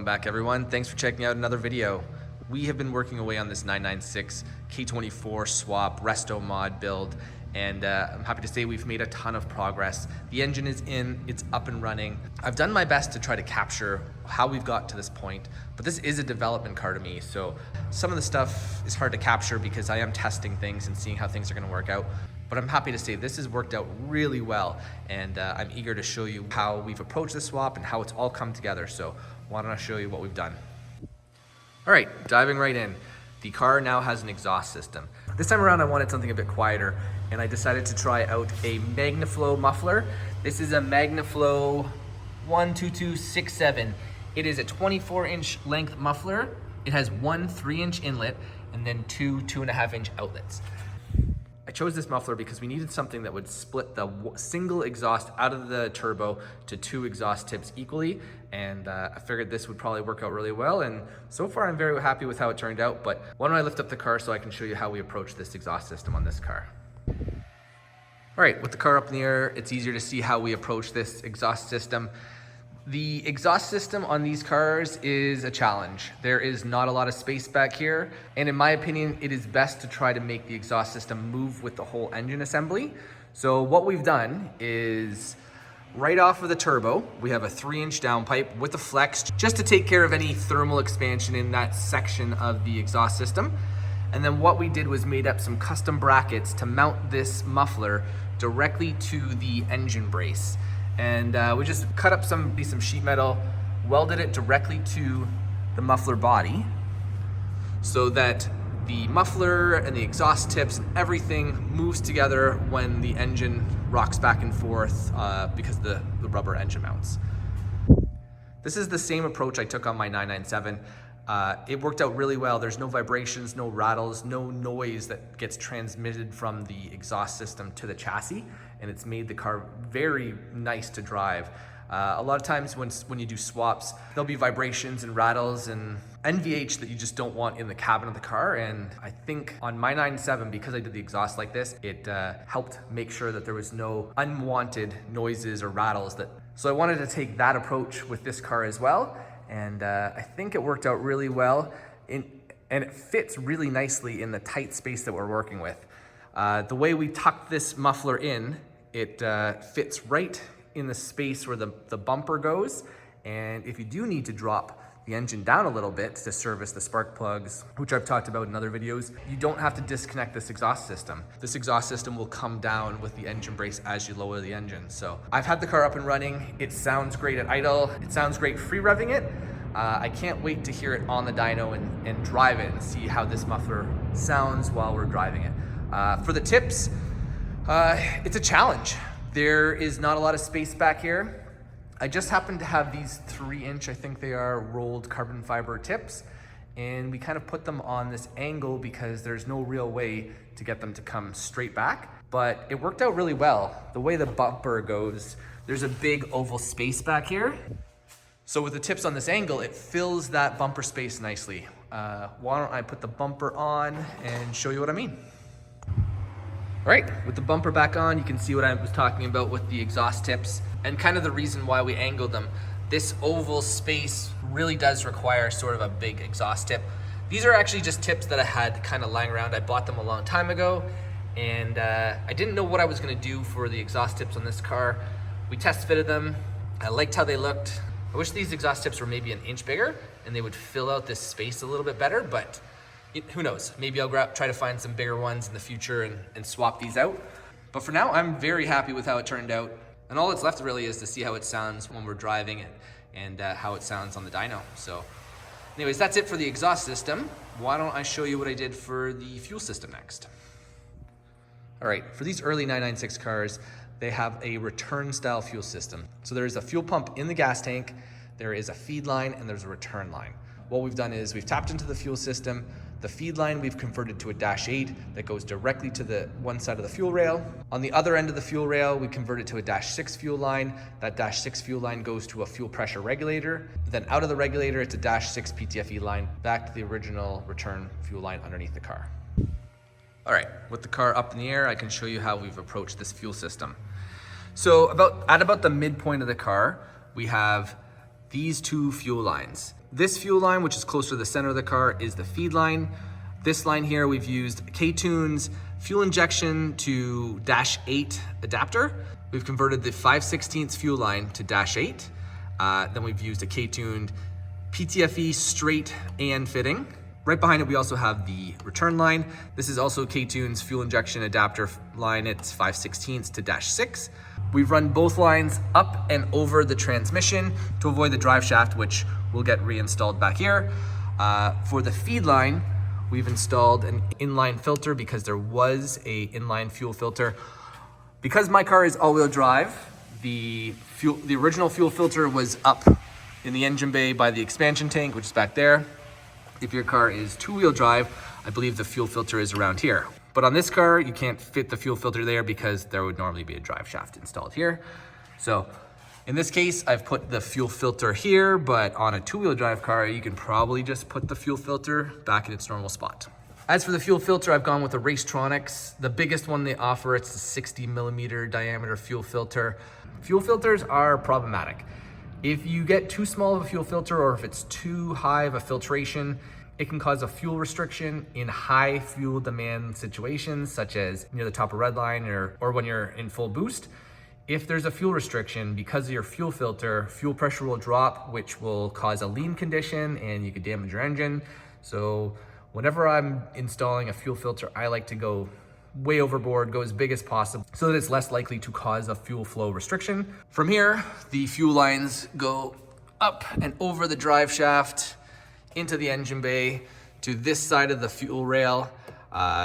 back, everyone. Thanks for checking out another video. We have been working away on this 996 K24 swap resto mod build, and I'm happy to say we've made a ton of progress. The engine is in, it's up and running. I've done my best to try to capture how we've got to this point, but this is a development car to me, so some of the stuff is hard to capture because I am testing things and seeing how things are going to work out. But I'm happy to say this has worked out really well, and I'm eager to show you how we've approached the swap and how it's all come together. So why don't I show you what we've done? All right, diving right in. The car now has an exhaust system. This time around I wanted something a bit quieter, and I decided to try out a MagnaFlow muffler. This is a MagnaFlow 12267. It is a 24-inch length muffler. It has one 3-inch inlet and then two 2.5-inch outlets. I chose this muffler because we needed something that would split the single exhaust out of the turbo to two exhaust tips equally, and I figured this would probably work out really well, and so far I'm very happy with how it turned out. But why don't I lift up the car so I can show you how we approach this exhaust system on this car. All right, with the car up in the air, it's easier to see how we approach this exhaust system. The exhaust system on these cars is a challenge. There is not a lot of space back here, and in my opinion, it is best to try to make the exhaust system move with the whole engine assembly. So what we've done is, right off of the turbo, we have a 3-inch downpipe with a flex just to take care of any thermal expansion in that section of the exhaust system. And then what we did was made up some custom brackets to mount this muffler directly to the engine brace. And we just cut up some sheet metal, welded it directly to the muffler body so that the muffler and the exhaust tips and everything moves together when the engine rocks back and forth because the rubber engine mounts. This is the same approach I took on my 997. It worked out really well. There's no vibrations, no rattles, no noise that gets transmitted from the exhaust system to the chassis, and it's made the car very nice to drive. A lot of times when you do swaps, there'll be vibrations and rattles and NVH that you just don't want in the cabin of the car, and I think on my 997, because I did the exhaust like this, it helped make sure that there was no unwanted noises or rattles. So I wanted to take that approach with this car as well. And I think it worked out really well, and it fits really nicely in the tight space that we're working with. The way we tucked this muffler in, it fits right in the space where the bumper goes, and if you do need to drop the engine down a little bit to service the spark plugs, which I've talked about in other videos, you don't have to disconnect this exhaust system. This exhaust system will come down with the engine brace as you lower the engine. So I've had the car up and running. It sounds great at idle. It sounds great free revving it. I can't wait to hear it on the dyno and drive it and see how this muffler sounds while we're driving it. For the tips, it's a challenge. There is not a lot of space back here. I just happen to have these 3-inch, I think they are, rolled carbon fiber tips, and we kind of put them on this angle because there's no real way to get them to come straight back, but it worked out really well. The way the bumper goes, there's a big oval space back here. So with the tips on this angle, it fills that bumper space nicely. Why don't I put the bumper on and show you what I mean? All right, with the bumper back on, you can see what I was talking about with the exhaust tips and kind of the reason why we angled them. This oval space really does require sort of a big exhaust tip. These are actually just tips that I had kind of lying around. I bought them a long time ago, and I didn't know what I was gonna do for the exhaust tips on this car. We test fitted them. I liked how they looked. I wish these exhaust tips were maybe an inch bigger and they would fill out this space a little bit better, but who knows? Maybe I'll try to find some bigger ones in the future and swap these out. But for now, I'm very happy with how it turned out. And all that's left really is to see how it sounds when we're driving it and how it sounds on the dyno. So anyways, that's it for the exhaust system. Why don't I show you what I did for the fuel system next? All right, for these early 996 cars, they have a return style fuel system. So there is a fuel pump in the gas tank, there is a feed line, and there's a return line. What we've done is we've tapped into the fuel system. The feed line we've converted to a -8 that goes directly to the one side of the fuel rail. On the other end of the fuel rail, we convert it to a -6 fuel line. That -6 fuel line goes to a fuel pressure regulator. Then out of the regulator, it's a -6 PTFE line back to the original return fuel line underneath the car. All right, with the car up in the air, I can show you how we've approached this fuel system. So at about the midpoint of the car, we have these two fuel lines. This fuel line, which is closer to the center of the car, is the feed line. This line here, we've used K-Tune's fuel injection to -8 adapter. We've converted the 5/16 fuel line to -8. Then we've used a K-Tuned PTFE straight and fitting. Right behind it, we also have the return line. This is also K-Tune's fuel injection adapter line. It's 5/16 to -6. We've run both lines up and over the transmission to avoid the drive shaft, which will get reinstalled back here. For the feed line, we've installed an inline filter because there was a inline fuel filter. Because my car is all-wheel drive, the original fuel filter was up in the engine bay by the expansion tank, which is back there. If your car is two-wheel drive, I believe the fuel filter is around here. But on this car, you can't fit the fuel filter there because there would normally be a drive shaft installed here. So in this case, I've put the fuel filter here, but on a two-wheel drive car, you can probably just put the fuel filter back in its normal spot. As for the fuel filter, I've gone with the Racetronics. The biggest one they offer, it's the 60mm diameter fuel filter. Fuel filters are problematic. If you get too small of a fuel filter or if it's too high of a filtration, it can cause a fuel restriction in high fuel demand situations, such as near the top of red line or when you're in full boost. If there's a fuel restriction, because of your fuel filter, fuel pressure will drop, which will cause a lean condition and you could damage your engine. So whenever I'm installing a fuel filter, I like to go way overboard, go as big as possible so that it's less likely to cause a fuel flow restriction. From here, the fuel lines go up and over the drive shaft into the engine bay to this side of the fuel rail.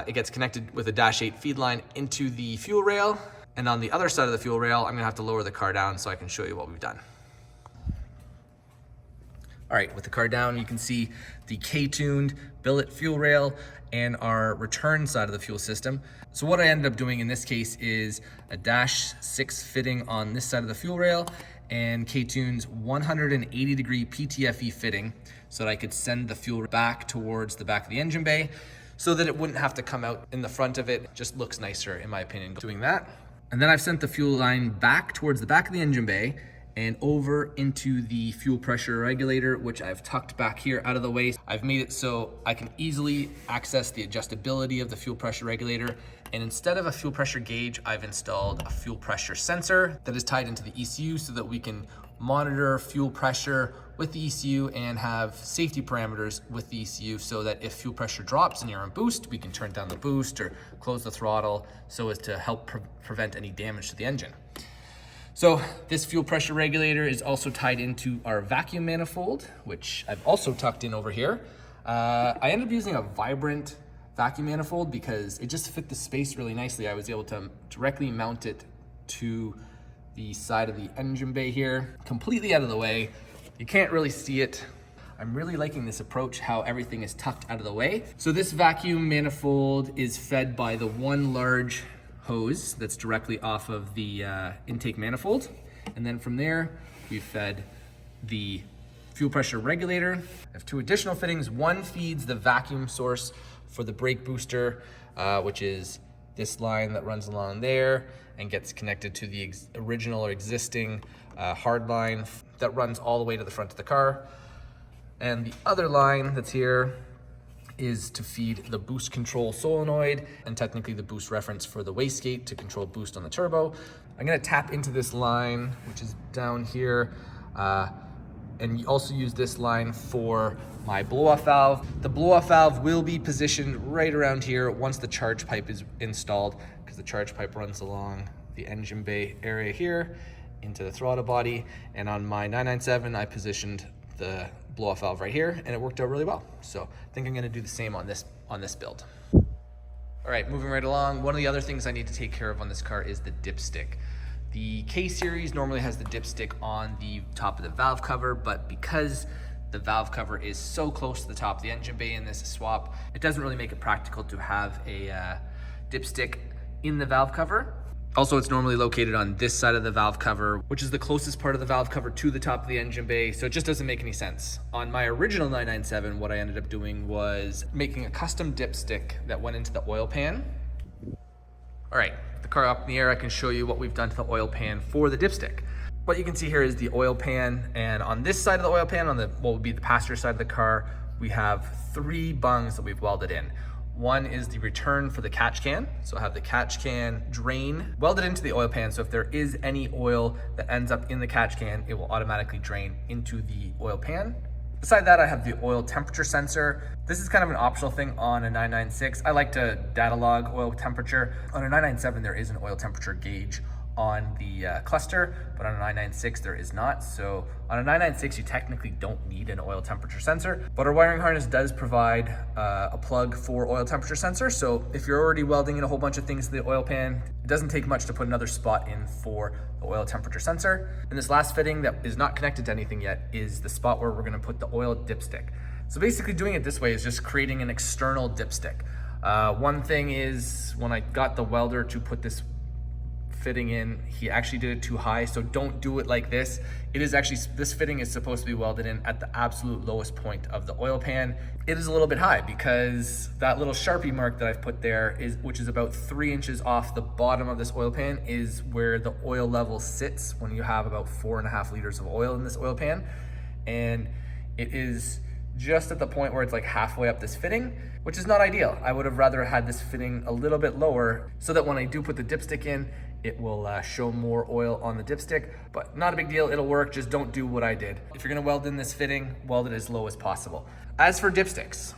It gets connected with a -8 feed line into the fuel rail. And on the other side of the fuel rail, I'm gonna have to lower the car down so I can show you what we've done. All right, with the car down, you can see the K-tuned billet fuel rail and our return side of the fuel system. So what I ended up doing in this case is a -6 fitting on this side of the fuel rail and K-Tune's 180-degree PTFE fitting so that I could send the fuel back towards the back of the engine bay so that it wouldn't have to come out in the front of it. It just looks nicer, in my opinion, doing that. And then I've sent the fuel line back towards the back of the engine bay and over into the fuel pressure regulator, which I've tucked back here out of the way. I've made it so I can easily access the adjustability of the fuel pressure regulator. And instead of a fuel pressure gauge, I've installed a fuel pressure sensor that is tied into the ECU so that we can monitor fuel pressure with the ECU and have safety parameters with the ECU so that if fuel pressure drops and you're on boost, we can turn down the boost or close the throttle so as to help prevent any damage to the engine. So this fuel pressure regulator is also tied into our vacuum manifold, which I've also tucked in over here. I ended up using a Vibrant vacuum manifold because it just fit the space really nicely. I was able to directly mount it to the side of the engine bay here, completely out of the way. You can't really see it. I'm really liking this approach, how everything is tucked out of the way. So this vacuum manifold is fed by the one large hose that's directly off of the intake manifold. And then from there, we've fed the fuel pressure regulator. I have two additional fittings. One feeds the vacuum source for the brake booster, which is this line that runs along there and gets connected to the original or existing hard line that runs all the way to the front of the car. And the other line that's here is to feed the boost control solenoid and technically the boost reference for the wastegate to control boost on the turbo. I'm gonna tap into this line, which is down here, and also use this line for my blow-off valve. The blow-off valve will be positioned right around here once the charge pipe is installed, because the charge pipe runs along the engine bay area here into the throttle body. And on my 997, I positioned the blow-off valve right here, and it worked out really well. So I think I'm gonna do the same on this build. All right, moving right along. One of the other things I need to take care of on this car is the dipstick. The K series normally has the dipstick on the top of the valve cover, but because the valve cover is so close to the top of the engine bay in this swap, it doesn't really make it practical to have a dipstick in the valve cover. Also, it's normally located on this side of the valve cover, which is the closest part of the valve cover to the top of the engine bay, so it just doesn't make any sense. On my original 997, what I ended up doing was making a custom dipstick that went into the oil pan. All right, the car up in the air, I can show you what we've done to the oil pan for the dipstick. What you can see here is the oil pan, and on this side of the oil pan, on the what would be the passenger side of the car, we have 3 bungs that we've welded in. One is the return for the catch can. So I have the catch can drain welded into the oil pan. So if there is any oil that ends up in the catch can, it will automatically drain into the oil pan. Beside that, I have the oil temperature sensor. This is kind of an optional thing on a 996. I like to data log oil temperature. On a 997, there is an oil temperature gauge on the cluster, but on a 996 there is not. So on a 996 you technically don't need an oil temperature sensor, but our wiring harness does provide a plug for oil temperature sensor. So if you're already welding in a whole bunch of things to the oil pan, it doesn't take much to put another spot in for the oil temperature sensor. And this last fitting that is not connected to anything yet is the spot where we're going to put the oil dipstick. So basically doing it this way is just creating an external dipstick. One thing is, when I got the welder to put this fitting in, he actually did it too high, so don't do it like this. It is actually, this fitting is supposed to be welded in at the absolute lowest point of the oil pan. It is a little bit high because that little Sharpie mark that I've put there, which is about 3 inches off the bottom of this oil pan, is where the oil level sits when you have about 4.5 liters of oil in this oil pan. And it is just at the point where it's like halfway up this fitting, which is not ideal. I would have rather had this fitting a little bit lower so that when I do put the dipstick in, it will show more oil on the dipstick, but not a big deal, it'll work. Just don't do what I did. If you're gonna weld in this fitting, weld it as low as possible. As for dipsticks,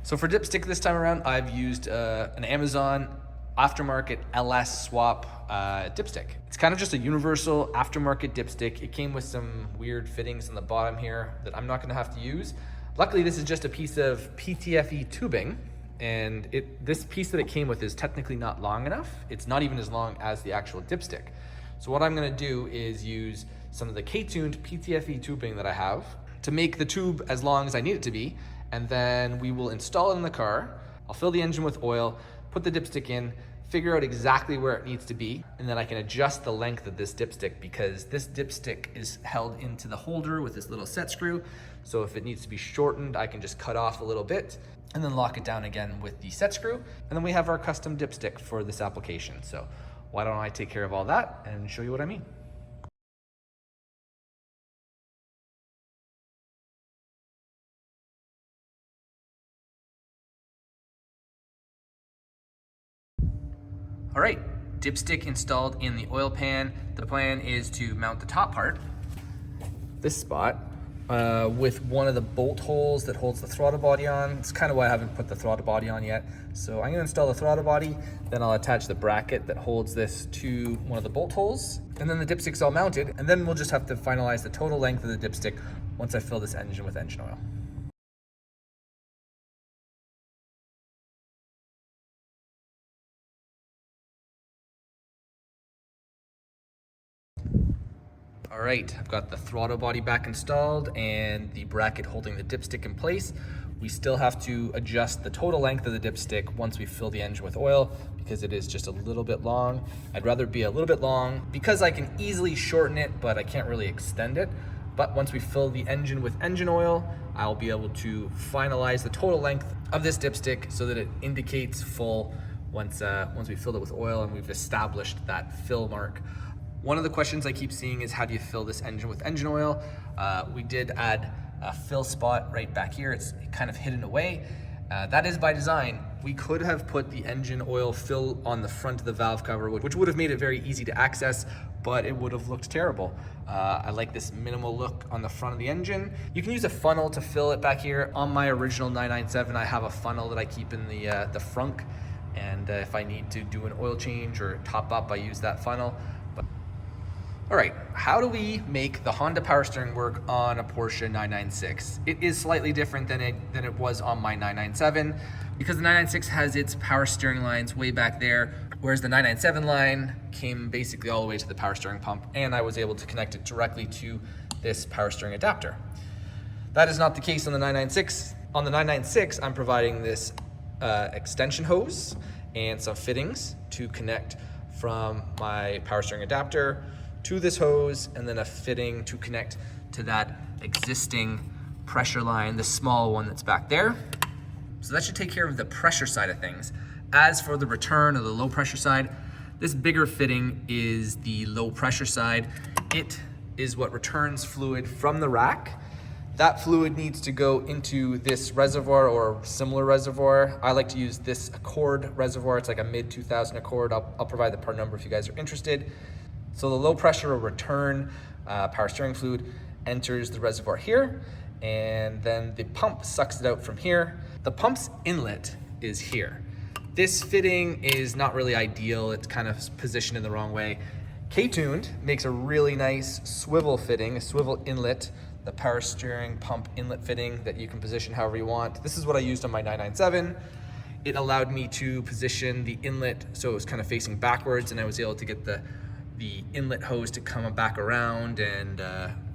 so for dipstick this time around, I've used an Amazon aftermarket LS swap dipstick. It's kind of just a universal aftermarket dipstick. It came with some weird fittings in the bottom here that I'm not gonna have to use. Luckily, this is just a piece of PTFE tubing, and this piece that it came with is technically not long enough. It's not even as long as the actual dipstick. So what I'm gonna do is use some of the K-tuned PTFE tubing that I have to make the tube as long as I need it to be, and then we will install it in the car. I'll fill the engine with oil, put the dipstick in, figure out exactly where it needs to be, and then I can adjust the length of this dipstick, because this dipstick is held into the holder with this little set screw. So if it needs to be shortened, I can just cut off a little bit and then lock it down again with the set screw. And then we have our custom dipstick for this application. So why don't I take care of all that and show you what I mean. All right, dipstick installed in the oil pan. The plan is to mount the top part, this spot, with one of the bolt holes that holds the throttle body on. It's kind of why I haven't put the throttle body on yet. So I'm gonna install the throttle body, then I'll attach the bracket that holds this to one of the bolt holes, and then the dipstick's all mounted, and then we'll just have to finalize the total length of the dipstick once I fill this engine with engine oil. All right, I've got the throttle body back installed and the bracket holding the dipstick in place. We still have to adjust the total length of the dipstick once we fill the engine with oil, because it is just a little bit long. I'd rather be a little bit long because I can easily shorten it, but I can't really extend it. But once we fill the engine with engine oil, I'll be able to finalize the total length of this dipstick so that it indicates full once we filled it with oil and we've established that fill mark. One of the questions I keep seeing is, how do you fill this engine with engine oil? We did add a fill spot right back here. It's kind of hidden away. That is by design. We could have put the engine oil fill on the front of the valve cover, which would have made it very easy to access, but it would have looked terrible. I like this minimal look on the front of the engine. You can use a funnel to fill it back here. On my original 997, I have a funnel that I keep in the frunk, and if I need to do an oil change or top up, I use that funnel. All right, how do we make the Honda power steering work on a Porsche 996? It is slightly different than it was on my 997, because the 996 has its power steering lines way back there, whereas the 997 line came basically all the way to the power steering pump, and I was able to connect it directly to this power steering adapter. That is not the case on the 996. On the 996, I'm providing this extension hose and some fittings to connect from my power steering adapter to this hose, and then a fitting to connect to that existing pressure line, the small one that's back there. So that should take care of the pressure side of things. As for the return or the low pressure side, This bigger fitting is the low pressure side. It is what returns fluid from the rack. That fluid needs to go into this reservoir or similar reservoir. I like to use this Accord reservoir. It's like a mid 2000 Accord. I'll provide the part number if you guys are interested. So the low pressure or return power steering fluid enters the reservoir here, and then the pump sucks it out from here. The pump's inlet is here. This fitting is not really ideal. It's kind of positioned in the wrong way. K-Tuned makes a really nice swivel fitting, a swivel inlet, the power steering pump inlet fitting that you can position however you want. This is what I used on my 997. It allowed me to position the inlet so it was kind of facing backwards, and I was able to get the inlet hose to come back around and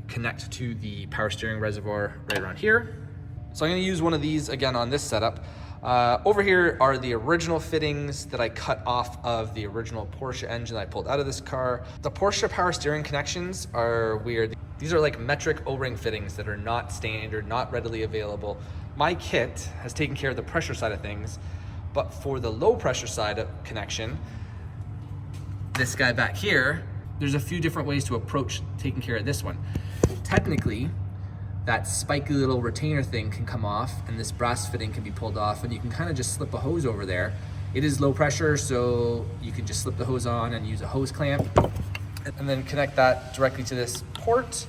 connect to the power steering reservoir right around here. So I'm gonna use one of these again on this setup. Over here are the original fittings that I cut off of the original Porsche engine that I pulled out of this car. The Porsche power steering connections are weird. These are like metric O-ring fittings that are not standard, not readily available. My kit has taken care of the pressure side of things, but for the low pressure side of connection, this guy back here, there's a few different ways to approach taking care of this one. Technically, that spiky little retainer thing can come off and this brass fitting can be pulled off, and you can kind of just slip a hose over there. It is low pressure, so you can just slip the hose on and use a hose clamp and then connect that directly to this port.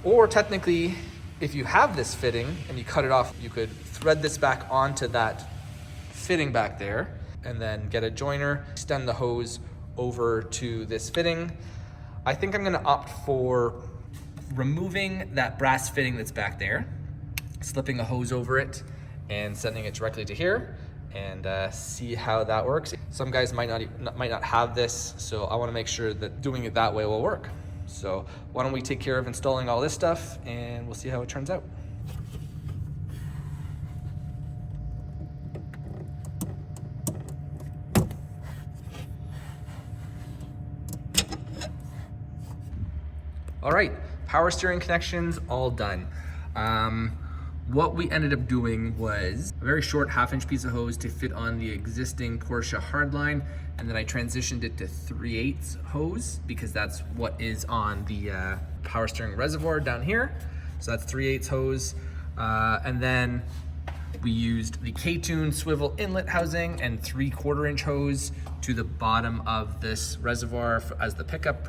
Or technically, if you have this fitting and you cut it off, you could thread this back onto that fitting back there and then get a joiner, extend the hose over to this fitting. I think I'm gonna opt for removing that brass fitting that's back there, slipping a hose over it and sending it directly to here, and see how that works. Some guys might not have this, so I wanna make sure that doing it that way will work. So why don't we take care of installing all this stuff and we'll see how it turns out. All right, power steering connections all done. What we ended up doing was a very short 1/2-inch piece of hose to fit on the existing Porsche hardline, and then I transitioned it to 3/8 hose because that's what is on the power steering reservoir down here. So that's 3/8 hose. And then we used the K-Tuned swivel inlet housing and 3/4-inch hose to the bottom of this reservoir as the pickup.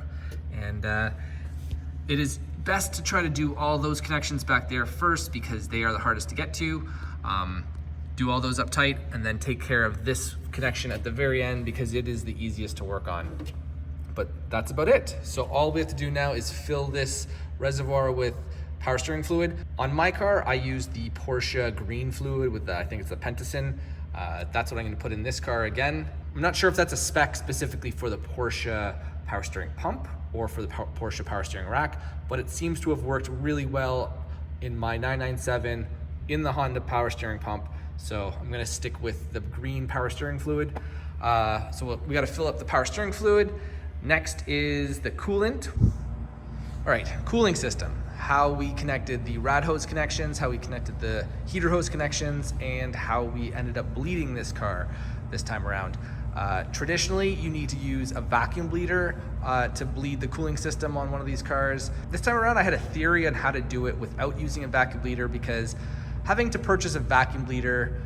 And it is best to try to do all those connections back there first because they are the hardest to get to. Do all those up tight and then take care of this connection at the very end because it is the easiest to work on. But that's about it. So all we have to do now is fill this reservoir with power steering fluid. On my car, I use the Porsche green fluid with I think it's the Pentacin. That's what I'm gonna put in this car again. I'm not sure if that's a spec specifically for the Porsche power steering pump or for the Porsche power steering rack, but it seems to have worked really well in my 997 in the Honda power steering pump. So I'm gonna stick with the green power steering fluid. So we gotta fill up the power steering fluid. Next is the coolant. All right, cooling system. How we connected the rad hose connections, how we connected the heater hose connections, and how we ended up bleeding this car this time around. Traditionally, you need to use a vacuum bleeder to bleed the cooling system on one of these cars. This time around, I had a theory on how to do it without using a vacuum bleeder because having to purchase a vacuum bleeder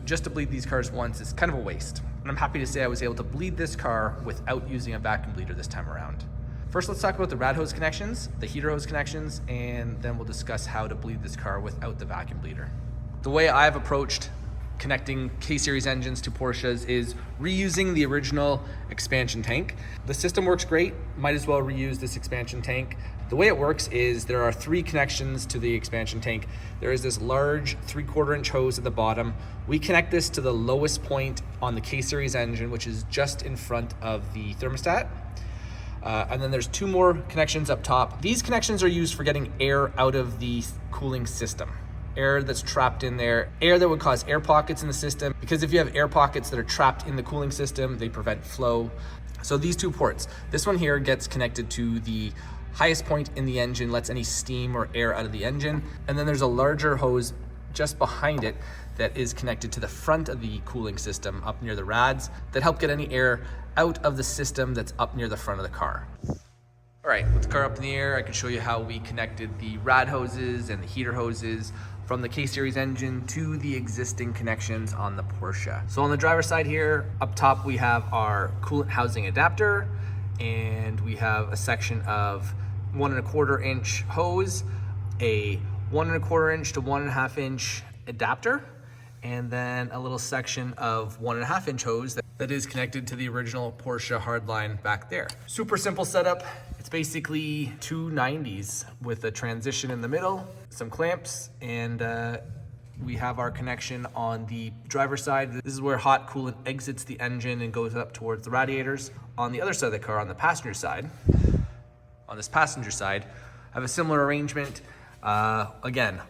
just to bleed these cars once is kind of a waste. And I'm happy to say I was able to bleed this car without using a vacuum bleeder this time around. First, let's talk about the rad hose connections, the heater hose connections, and then we'll discuss how to bleed this car without the vacuum bleeder. The way I've approached connecting K-Series engines to Porsches is reusing the original expansion tank. The system works great, might as well reuse this expansion tank. The way it works is there are 3 connections to the expansion tank. There is this large 3/4-inch hose at the bottom. We connect this to the lowest point on the K-Series engine, which is just in front of the thermostat. And then there's 2 more connections up top. These connections are used for getting air out of the cooling system. Air that's trapped in there, air that would cause air pockets in the system, because if you have air pockets that are trapped in the cooling system, they prevent flow. So these 2 ports, this one here gets connected to the highest point in the engine, lets any steam or air out of the engine. And then there's a larger hose just behind it that is connected to the front of the cooling system up near the rads that help get any air out of the system that's up near the front of the car. All right, with the car up in the air, I can show you how we connected the rad hoses and the heater hoses from the K-Series engine to the existing connections on the Porsche. So on the driver's side here, up top we have our coolant housing adapter, and we have a section of 1¼ inch hose, a 1¼ inch to 1½ inch adapter, and then a little section of 1½ inch hose that is connected to the original Porsche hardline back there. Super simple setup. It's basically two 90s with a transition in the middle, some clamps, and we have our connection on the driver's side. This is where hot coolant exits the engine and goes up towards the radiators. On the other side of the car, on the passenger side, on this passenger side, I have a similar arrangement. Again,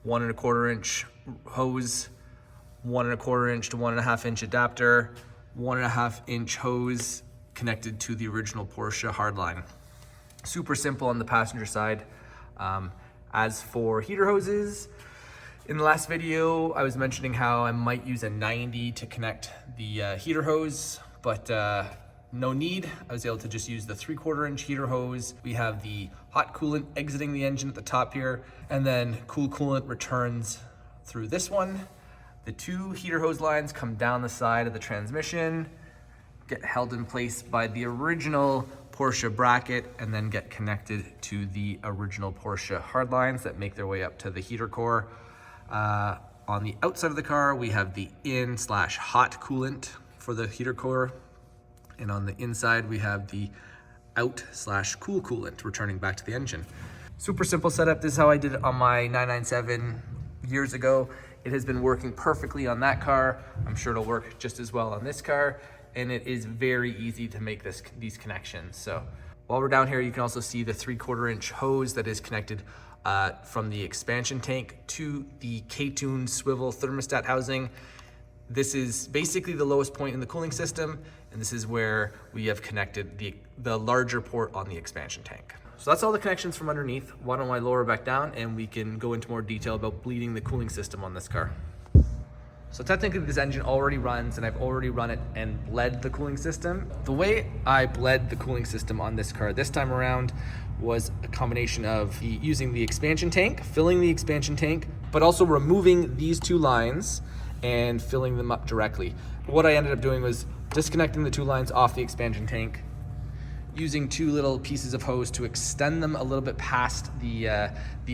1¼ inch hose, 1¼ inch to 1½ inch adapter, 1½ inch hose connected to the original Porsche hardline. Super simple on the passenger side. As for heater hoses, in the last video, I was mentioning how I might use a 90 to connect the heater hose, but no need. I was able to just use the 3/4 inch heater hose. We have the hot coolant exiting the engine at the top here, and then cool coolant returns through this one. The two heater hose lines come down the side of the transmission, get held in place by the original Porsche bracket, and then get connected to the original Porsche hard lines that make their way up to the heater core. On the outside of the car, we have the in/hot coolant for the heater core. And on the inside, we have the out/cool coolant returning back to the engine. Super simple setup. This is how I did it on my 997 years ago. It has been working perfectly on that car. I'm sure it'll work just as well on this car. And it is very easy to make these connections. So while we're down here, you can also see the 3/4 inch hose that is connected from the expansion tank to the K996 Swivel thermostat housing. This is basically the lowest point in the cooling system, and this is where we have connected the larger port on the expansion tank. So that's all the connections from underneath. Why don't I lower back down and we can go into more detail about bleeding the cooling system on this car. So technically this engine already runs, and I've already run it and bled the cooling system. The way I bled the cooling system on this car this time around was a combination of using the expansion tank, filling the expansion tank, but also removing these two lines and filling them up directly. What I ended up doing was disconnecting the two lines off the expansion tank, using two little pieces of hose to extend them a little bit past the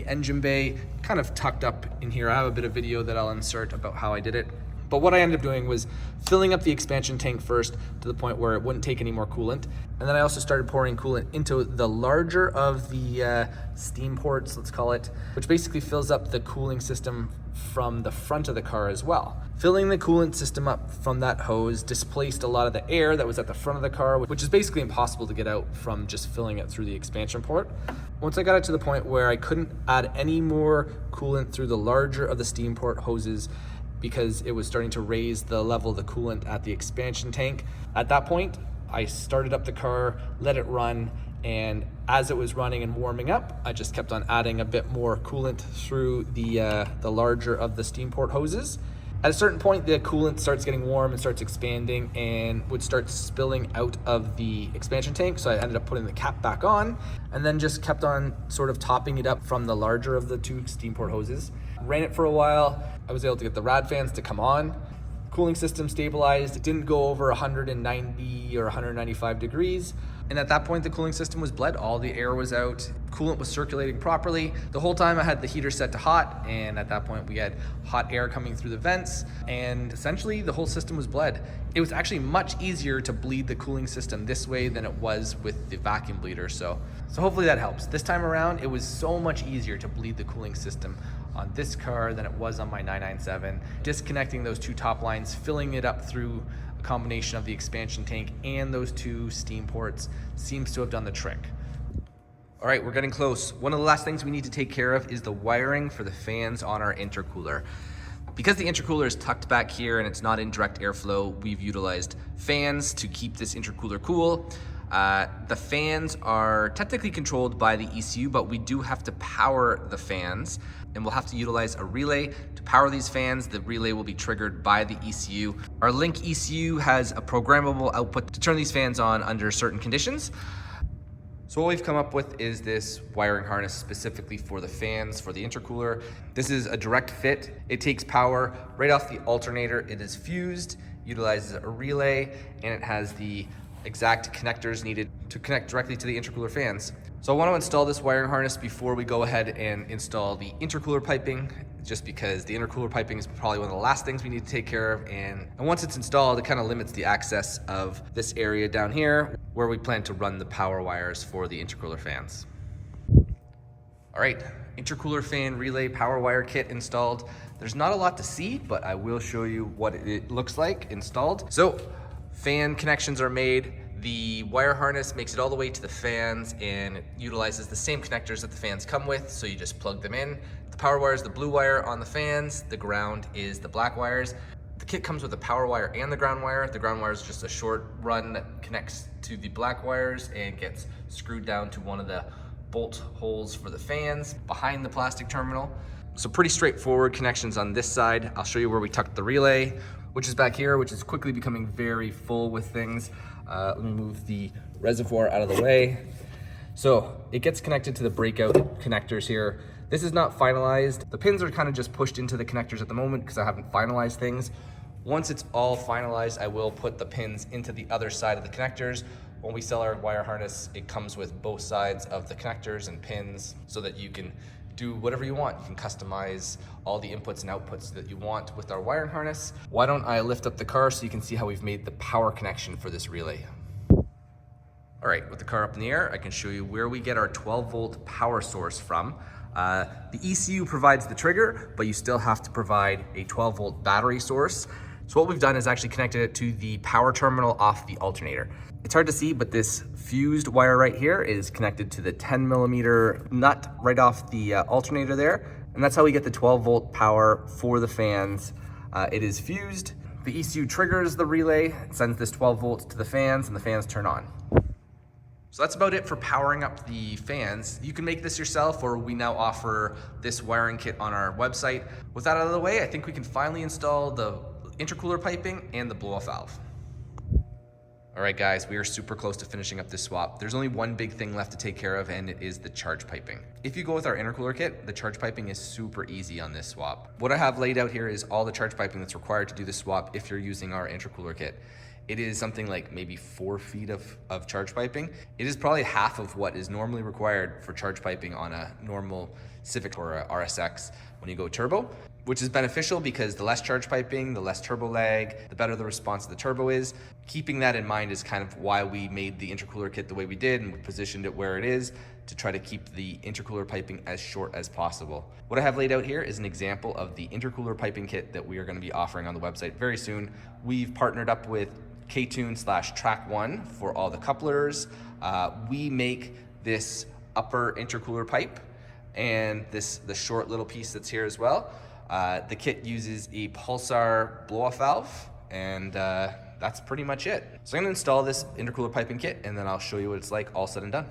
engine bay, kind of tucked up in here. I have a bit of video that I'll insert about how I did it. But what I ended up doing was filling up the expansion tank first to the point where it wouldn't take any more coolant. And then I also started pouring coolant into the larger of the steam ports, let's call it, which basically fills up the cooling system from the front of the car as well. Filling the coolant system up from that hose displaced a lot of the air that was at the front of the car, which is basically impossible to get out from just filling it through the expansion port. Once I got it to the point where I couldn't add any more coolant through the larger of the steam port hoses because it was starting to raise the level of the coolant at the expansion tank, at that point, I started up the car, let it run, and as it was running and warming up, I just kept on adding a bit more coolant through the larger of the steam port hoses. At a certain point, the coolant starts getting warm and starts expanding and would start spilling out of the expansion tank. So I ended up putting the cap back on and then just kept on sort of topping it up from the larger of the two steam port hoses. Ran it for a while. I was able to get the rad fans to come on. Cooling system stabilized. It didn't go over 190 or 195 degrees. And at that point, the cooling system was bled. All the air was out. Coolant was circulating properly. The whole time I had the heater set to hot, and at that point we had hot air coming through the vents, and essentially the whole system was bled. It was actually much easier to bleed the cooling system this way than it was with the vacuum bleeder. So hopefully that helps. This time around, it was so much easier to bleed the cooling system on this car than it was on my 997. Disconnecting those two top lines, filling it up through a combination of the expansion tank and those two steam ports seems to have done the trick. All right, we're getting close. One of the last things we need to take care of is the wiring for the fans on our intercooler. Because the intercooler is tucked back here and it's not in direct airflow, we've utilized fans to keep this intercooler cool. The fans are technically controlled by the ECU, but we do have to power the fans, and we'll have to utilize a relay to power these fans. The relay will be triggered by the ECU. Our Link ECU has a programmable output to turn these fans on under certain conditions. So what we've come up with is this wiring harness specifically for the fans, for the intercooler. This is a direct fit. It takes power right off the alternator. It is fused, utilizes a relay, and it has the exact connectors needed to connect directly to the intercooler fans. So I want to install this wiring harness before we go ahead and install the intercooler piping, just because the intercooler piping is probably one of the last things we need to take care of. And once it's installed, it kind of limits the access of this area down here where we plan to run the power wires for the intercooler fans. All right, intercooler fan relay power wire kit installed. There's not a lot to see, but I will show you what it looks like installed. So fan connections are made. The wire harness makes it all the way to the fans and it utilizes the same connectors that the fans come with, so you just plug them in. The power wire is the blue wire on the fans, the ground is the black wires. The kit comes with a power wire and the ground wire. The ground wire is just a short run that connects to the black wires and gets screwed down to one of the bolt holes for the fans behind the plastic terminal. So pretty straightforward connections on this side. I'll show you where we tucked the relay, which is back here, which is quickly becoming very full with things. Let me move the reservoir out of the way. So it gets connected to the breakout connectors here. This is not finalized. The pins are kind of just pushed into the connectors at the moment because I haven't finalized things. Once it's all finalized, I will put the pins into the other side of the connectors. When we sell our wire harness, it comes with both sides of the connectors and pins so that you can do whatever you want. You can customize all the inputs and outputs that you want with our wiring harness. Why don't I lift up the car so you can see how we've made the power connection for this relay. All right, with the car up in the air, I can show you where we get our 12-volt power source from. The ECU provides the trigger, but you still have to provide a 12-volt battery source. So what we've done is actually connected it to the power terminal off the alternator. It's hard to see, but this fused wire right here is connected to the 10mm nut right off the alternator there. And that's how we get the 12-volt power for the fans. It is fused. The ECU triggers the relay, sends this 12 volts to the fans, and the fans turn on. So that's about it for powering up the fans. You can make this yourself, or we now offer this wiring kit on our website. With that out of the way, I think we can finally install the intercooler piping and the blow-off valve. All right guys, we are super close to finishing up this swap. There's only one big thing left to take care of, and it is the charge piping. If you go with our intercooler kit, the charge piping is super easy on this swap. What I have laid out here is all the charge piping that's required to do the swap if you're using our intercooler kit. It is something like maybe 4 feet of charge piping. It is probably half of what is normally required for charge piping on a normal Civic or a RSX when you go turbo, which is beneficial because the less charge piping, the less turbo lag, the better the response of the turbo is. Keeping that in mind is kind of why we made the intercooler kit the way we did and we positioned it where it is to try to keep the intercooler piping as short as possible. What I have laid out here is an example of the intercooler piping kit that we are going to be offering on the website very soon. We've partnered up with K996 for all the couplers. We make this upper intercooler pipe and the short little piece that's here as well. The kit uses a pulsar blow-off valve, and that's pretty much it. So I'm gonna install this intercooler piping kit, and then I'll show you what it's like all said and done.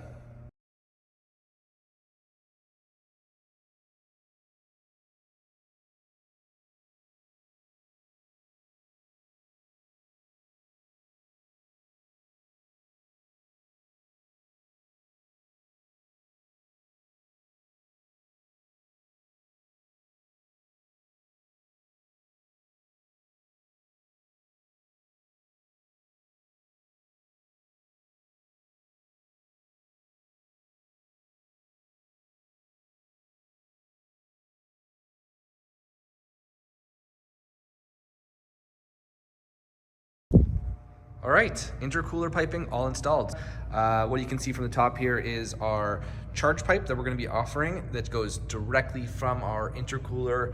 All right, intercooler piping all installed. What you can see from the top here is our charge pipe that we're gonna be offering that goes directly from our intercooler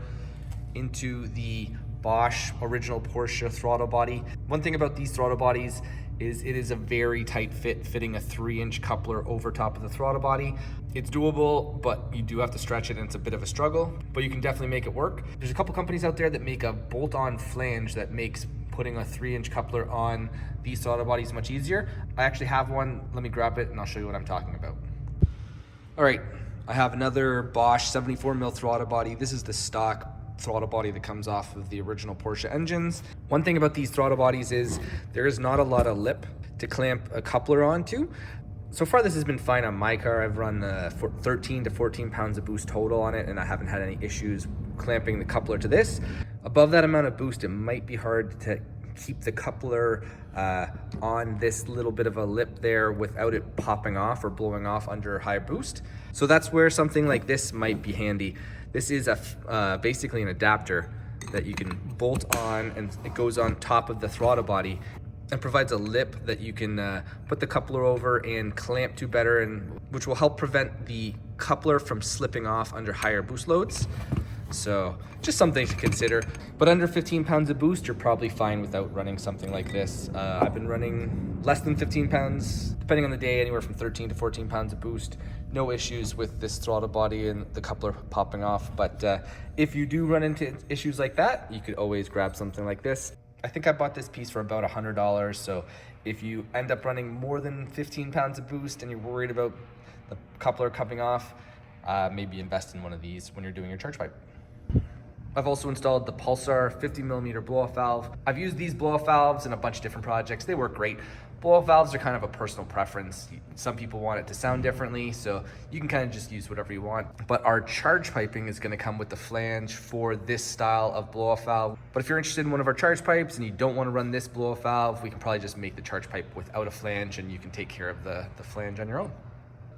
into the Bosch original Porsche throttle body. One thing about these throttle bodies is it is a very tight fit, fitting a 3-inch coupler over top of the throttle body. It's doable, but you do have to stretch it and it's a bit of a struggle, but you can definitely make it work. There's a couple companies out there that make a bolt-on flange that makes putting a 3-inch coupler on these throttle bodies much easier. I actually have one. Let me grab it and I'll show you what I'm talking about. All right, I have another Bosch 74mm throttle body. This is the stock throttle body that comes off of the original Porsche engines. One thing about these throttle bodies is there is not a lot of lip to clamp a coupler onto. So far this has been fine on my car. I've run 13 to 14 pounds of boost total on it, and I haven't had any issues clamping the coupler to this. Above that amount of boost, it might be hard to keep the coupler on this little bit of a lip there without it popping off or blowing off under high boost. So that's where something like this might be handy. This is basically an adapter that you can bolt on, and it goes on top of the throttle body and provides a lip that you can put the coupler over and clamp to better, and which will help prevent the coupler from slipping off under higher boost loads. So just something to consider. But under 15 pounds of boost, you're probably fine without running something like this. I've been running less than 15 pounds, depending on the day, anywhere from 13 to 14 pounds of boost. No issues with this throttle body and the coupler popping off. But if you do run into issues like that, you could always grab something like this. I think I bought this piece for about $100. So if you end up running more than 15 pounds of boost and you're worried about the coupler coming off, maybe invest in one of these when you're doing your charge pipe. I've also installed the Pulsar 50mm blow-off valve. I've used these blow-off valves in a bunch of different projects. They work great. Blow-off valves are kind of a personal preference. Some people want it to sound differently, so you can kind of just use whatever you want. But our charge piping is going to come with the flange for this style of blow-off valve. But if you're interested in one of our charge pipes and you don't want to run this blow-off valve, we can probably just make the charge pipe without a flange, and you can take care of the flange on your own.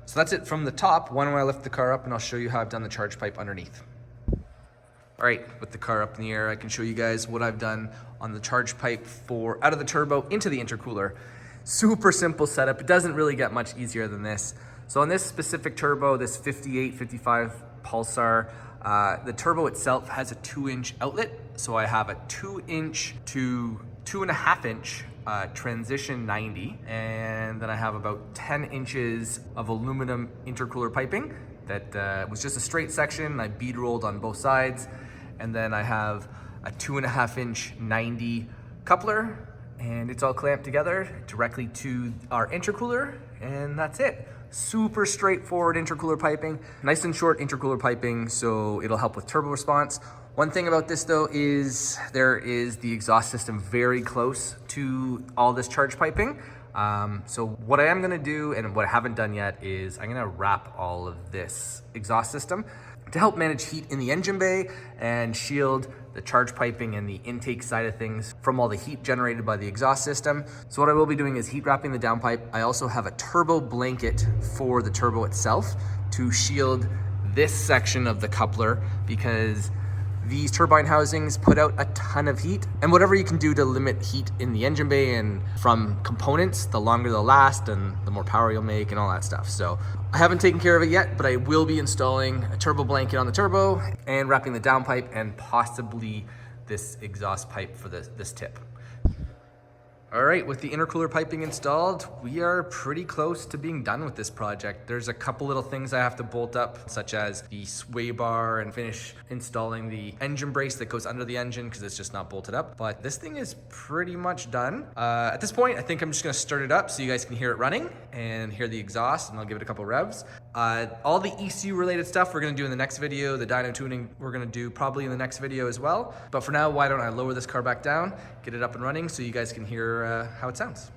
So that's it from the top. Why don't I lift the car up and I'll show you how I've done the charge pipe underneath. All right, with the car up in the air, I can show you guys what I've done on the charge pipe for out of the turbo into the intercooler. Super simple setup. It doesn't really get much easier than this. So on this specific turbo, this 58-55 Pulsar, the turbo itself has a 2-inch outlet. So I have a 2-inch to 2.5-inch transition 90, and then I have about 10 inches of aluminum intercooler piping that was just a straight section. I bead rolled on both sides. And then I have a 2.5-inch 90 coupler, and it's all clamped together directly to our intercooler, and that's it. Super straightforward intercooler piping, nice and short intercooler piping, so it'll help with turbo response. One thing about this though is there is the exhaust system very close to all this charge piping. So what I am gonna do, and what I haven't done yet, is I'm gonna wrap all of this exhaust system to help manage heat in the engine bay and shield the charge piping and the intake side of things from all the heat generated by the exhaust system. So what I will be doing is heat wrapping the downpipe. I also have a turbo blanket for the turbo itself to shield this section of the coupler, because these turbine housings put out a ton of heat, and whatever you can do to limit heat in the engine bay and from components, the longer they'll last and the more power you'll make and all that stuff. So I haven't taken care of it yet, but I will be installing a turbo blanket on the turbo and wrapping the downpipe and possibly this exhaust pipe for this tip. All right, with the intercooler piping installed, we are pretty close to being done with this project. There's a couple little things I have to bolt up, such as the sway bar, and finish installing the engine brace that goes under the engine because it's just not bolted up. But this thing is pretty much done. At this point, I think I'm just gonna start it up so you guys can hear it running and hear the exhaust, and I'll give it a couple revs. All the ECU related stuff we're gonna do in the next video. The dyno tuning we're gonna do probably in the next video as well. But for now, why don't I lower this car back down, get it up and running so you guys can hear how it sounds.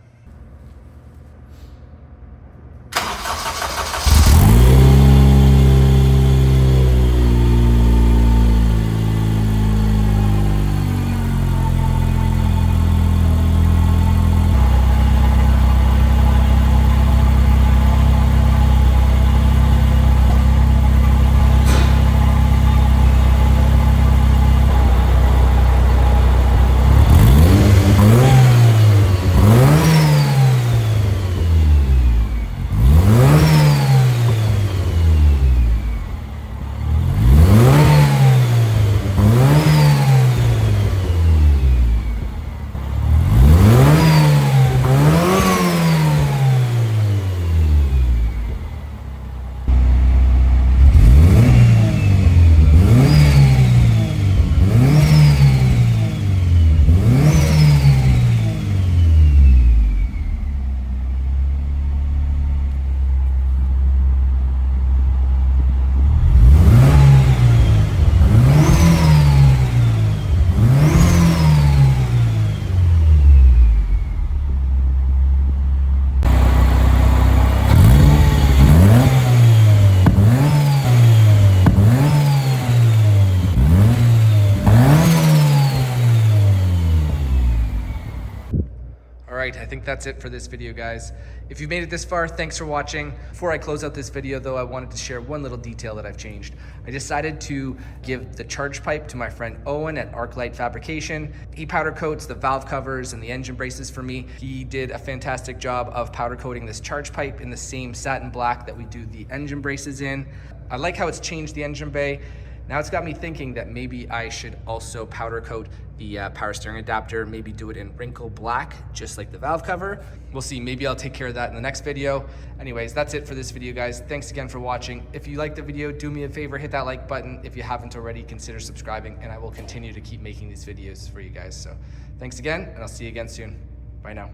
right, I think that's it for this video, guys. If you've made it this far, thanks for watching. Before I close out this video though, I wanted to share one little detail that I've changed. I decided to give the charge pipe to my friend Owen at ArcLight Fabrication. He powder coats the valve covers and the engine braces for me. He did a fantastic job of powder coating this charge pipe in the same satin black that we do the engine braces in. I like how it's changed the engine bay. Now it's got me thinking that maybe I should also powder coat the power steering adapter, maybe do it in wrinkle black, just like the valve cover. We'll see, maybe I'll take care of that in the next video. Anyways, that's it for this video, guys. Thanks again for watching. If you liked the video, do me a favor, hit that like button. If you haven't already, consider subscribing, and I will continue to keep making these videos for you guys. So thanks again, and I'll see you again soon. Bye now.